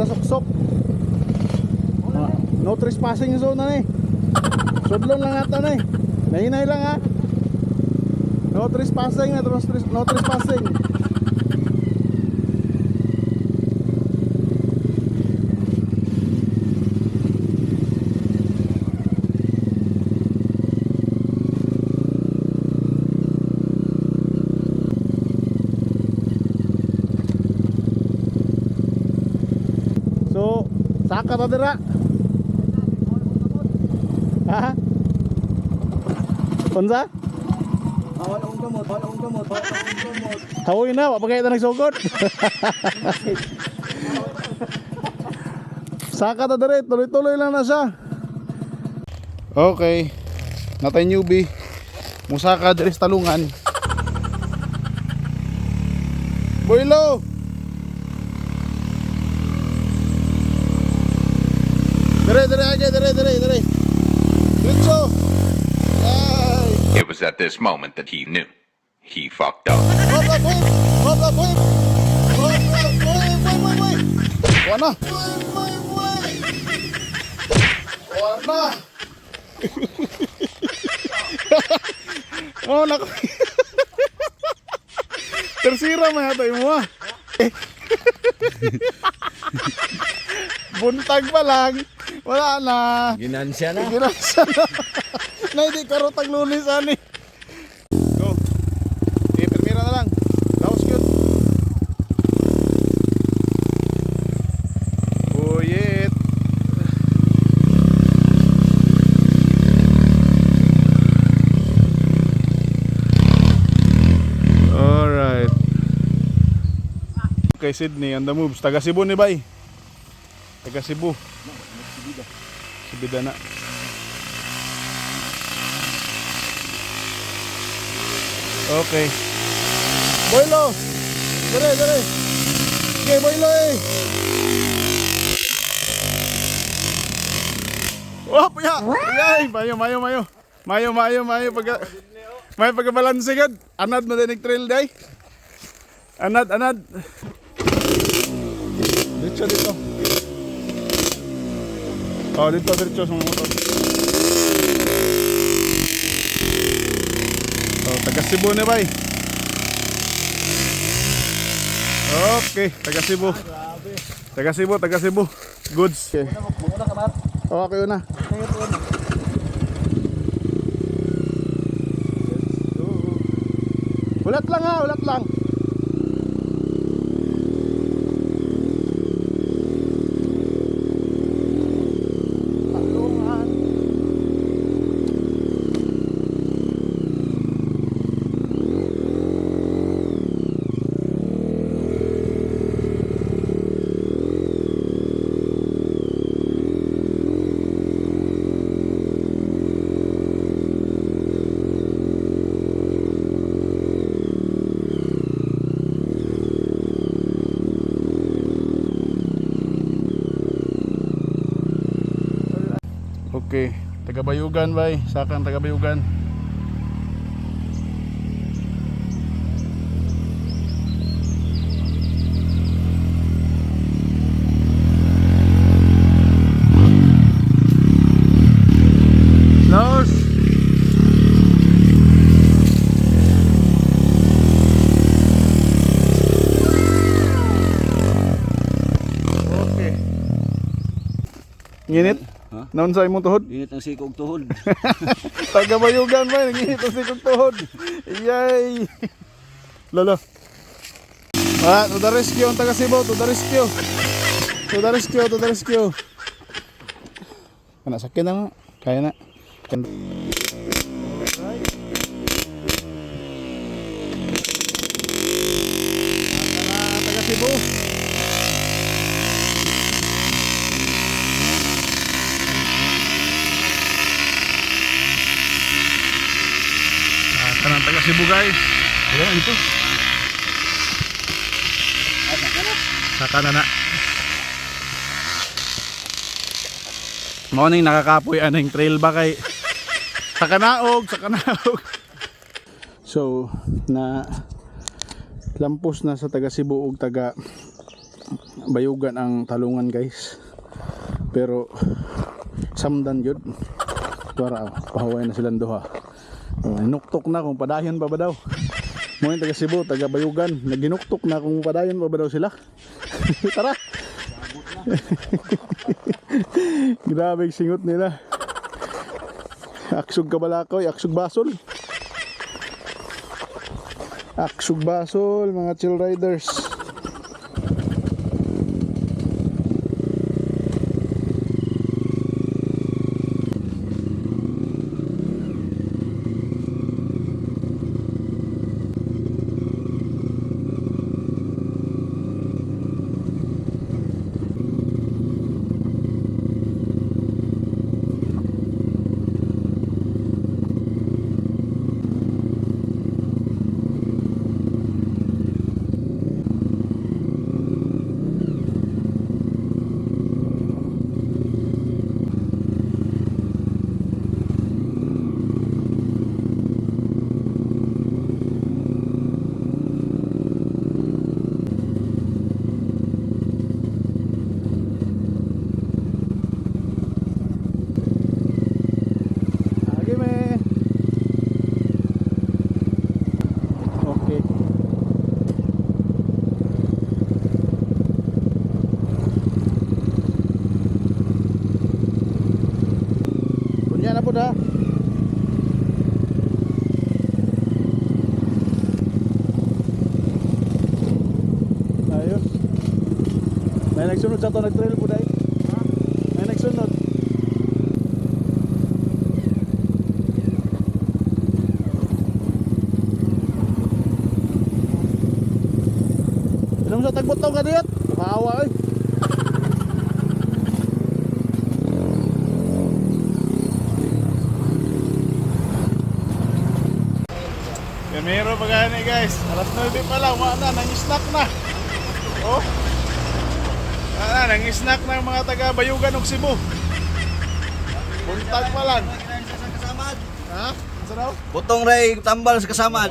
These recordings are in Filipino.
sa suksok. No trespassing zone na eh. Sudlon lang ata na eh. Nahinay lang ha. No trespassing na, no trespassing. So, saka ta dira. Ha? Unsa? Wala akong gamot. Hawoy na, wa pa kayo na nagsugod. Saka ta dira, tuloy-tuloy lang na siya. Okay. Natay newbie. Musaka diri sa talungan. Boylo. Dire. Diretso. Ay. It was at this moment that he knew. He fucked up. Hop, wait. Wana. Oh, nak. Tersira man yata mo ah. Buntag pa lang. Wala na. Ginansya na. Ginasa na. Na hindi karotag lunis ani. Go. Okay, permira na lang. Laos yun. Buyit. Alright. Okay, Sydney on the moves. Taga Cebu ni bay. Taga Cebu. Subida na. Okay. Boylo. Dire. Okay, Boylo eh. Oh, puya. Ay, mayo. Mayo pagka may pagkabalanse gud. Anad mo dinig trail day. Anad. Dito. Oh, dito sa mga motor. Oh, taga Cebu na bay. Okay, taga Cebu. Goods. Okay. Muna ka ba? Oh, okay na. Ulat lang. Okay, taga-Bayugan bay, sakang taga-Bayugan. Laos. Okay. Nginit? Ha? Naon sa imong tuhod? Init ang sikog tuhod. Taga-Bayugan ba? Nanginit ang sikong tuhod. Yay! Lolo. To the rescue ang taga Cebu. To the rescue. Anak sakit na nga. Kaya na. Taga Cebu. Kanang taga Cebu guys. Wala na dito. Saka na. Mao ning nakakapoy aning trail ba kay sa kanaog. So na lampos na sa taga Cebu ug taga bayugan ang talungan guys. Pero samdan yun. Para pahaway na silang duha. Nuktok na kung padayon pa ba daw. Mga taga Cebu, taga Bayugan, naginuktok na kung padayon pa ba daw sila. Tara! Grabe yung singot nila. Aksug kabalakoy, aksug basol. Aksug basol, mga chill riders. Yan na po da. Ayos. May nagsunod sa to, nag-trail po dahil. May nagsunod. Alam mo sa tagbot tao ka diyot? Maawa eh. Meron pa gani guys, alas 9 pa lang, wala na, nang-snack na. Oh. Wala, nang-snack na yung mga taga Bayugan ug Cebu. Buntag pa lang. Ha? Ano daw? Butong ray tambal sa kasamad.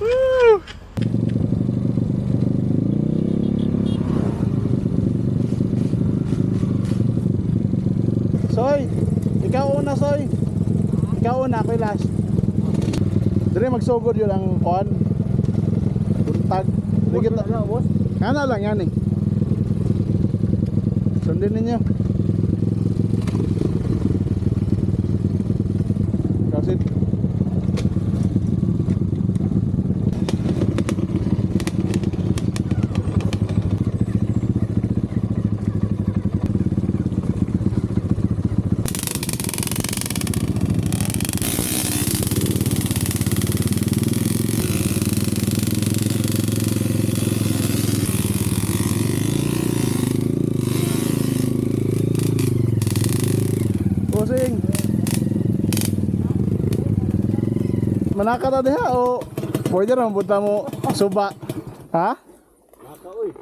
Woo! Soy, ikaw una Soy. Ikaw una, ako yung last. Dere magsugod yun ang kon. Buntag. Digit na boss. Kana lang yan eh. Sundin ninyo. Kasi Bossing. Manaka na diha o pwede naman punta mo suba. Ha? Naka oy.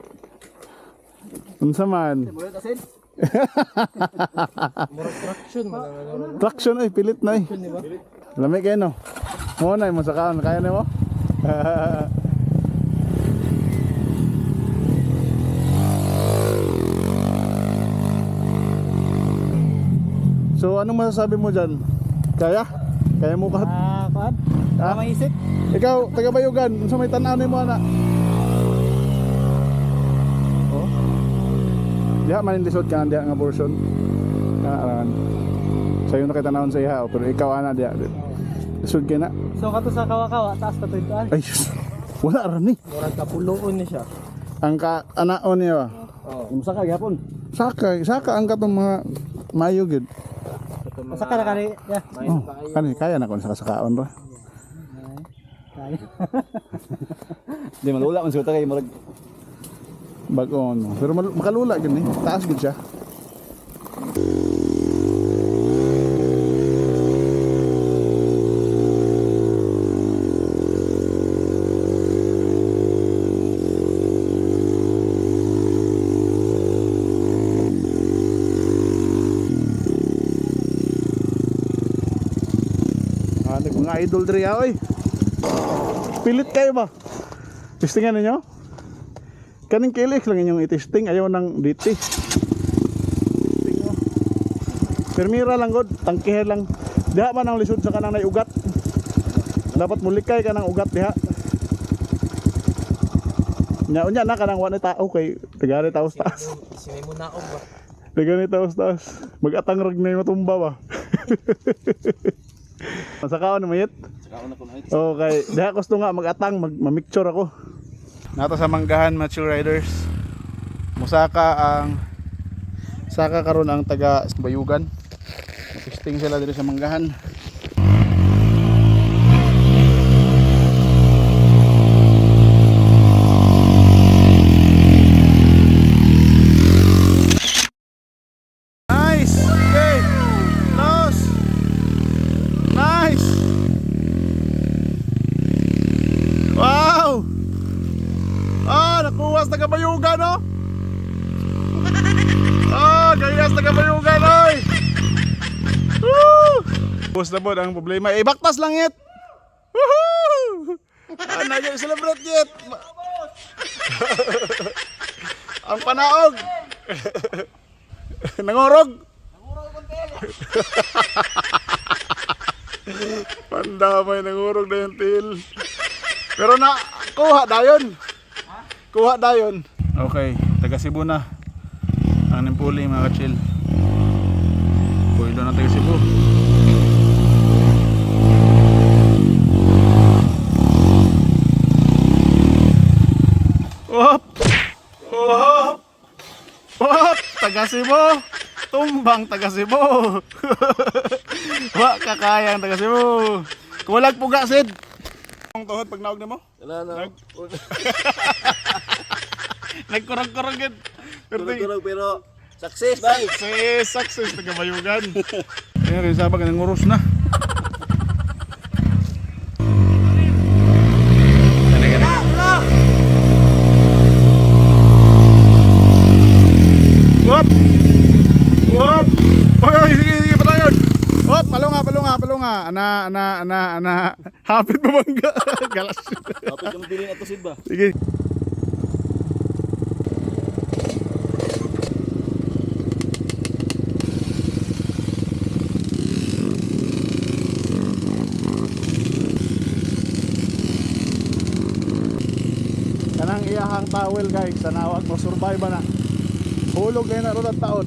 Unsa man? Mura tasin. Mura traction Traction ay pilit na eh. Lamig kayo no. Mo na mo sa kaon kaya nimo. So anong masasabi mo dyan? Kaya? Kaya mo ka? Kuan. Ha? Maisip. Ikaw, taga Bayugan, sa may tanaw ni mo ana. Oh. Diha man lisod ka diha nga portion. Aran. Sayo na kita naon sa iha, pero ikaw ana diha. Lisod ka na. So kato sa kawa-kawa taas pa to ito. Ay, wala ra ni. Murag kapuloon ni siya. Ang ka anaon niya. Oh, yung saka gyapon. Saka ang katong mga mayo gid. Saka na kani. Ya. Oh, kaya na kon sa kasakaon ra. Di malula man suta kay murag Bag-on. Pero makalula gid ni. Taas gid siya. Mga idol diri oy. Pilit kayo ba? Testingan ninyo? Kaning KLX lang inyong itesting, ayaw ng DT. Testing mo. Permira lang god, tangkihe lang. Diha man ang lisod sa kanang nay ugat. Dapat mulikay ka ng ugat diha. Nya na kanang wa na tao kay tagari taos taas. Sinay mo na ba? Tagari taos taas. Mag-atang rag na yung matumba ba. Masakaon na mayit. Saka na ko na ito. Okay, diha gusto nga mag-atang, mamicture ako. Nato sa Manggahan Mature Riders. Saka karon ang taga Bayugan. Testing sila dito sa Manggahan. Nice. Okay. Close. Nice. Wow. Nakuwas taga Bayugan, no? Gayas taga Bayugan, oy. Woo! Bus na po ang problema. Baktas lang it. Woohoo! Nag-celebrate yet. Ang panaog. Nangorog. Pandamay, nangurog na yung til. Pero na, kuha dayon. Kuha dayon. Okay, taga Cebu na. Ang nimpuli mga ka-chill. Puwilo na taga Cebu. Hop! Hop! Hop! Taga Cebu! Tumbang taga Cebu! Wa kakayang taga Cebu! Kuwalag puga, Sid! Ang tuhod pag naog na mo? Wala na. Nagkurag-kurag yun. Kurog pero success. Success taga Bayugan. Ayun rin sabag ng urus na. Wop! Wop! Oy, sige, patayon. Wop, palunga. Ana. Hapit bumangga. Galas. Kapit kang bilin ato Sid ba? Sige. Kanang iyahang towel guys, tanawag mo survive na. Hulog na ron ang taon.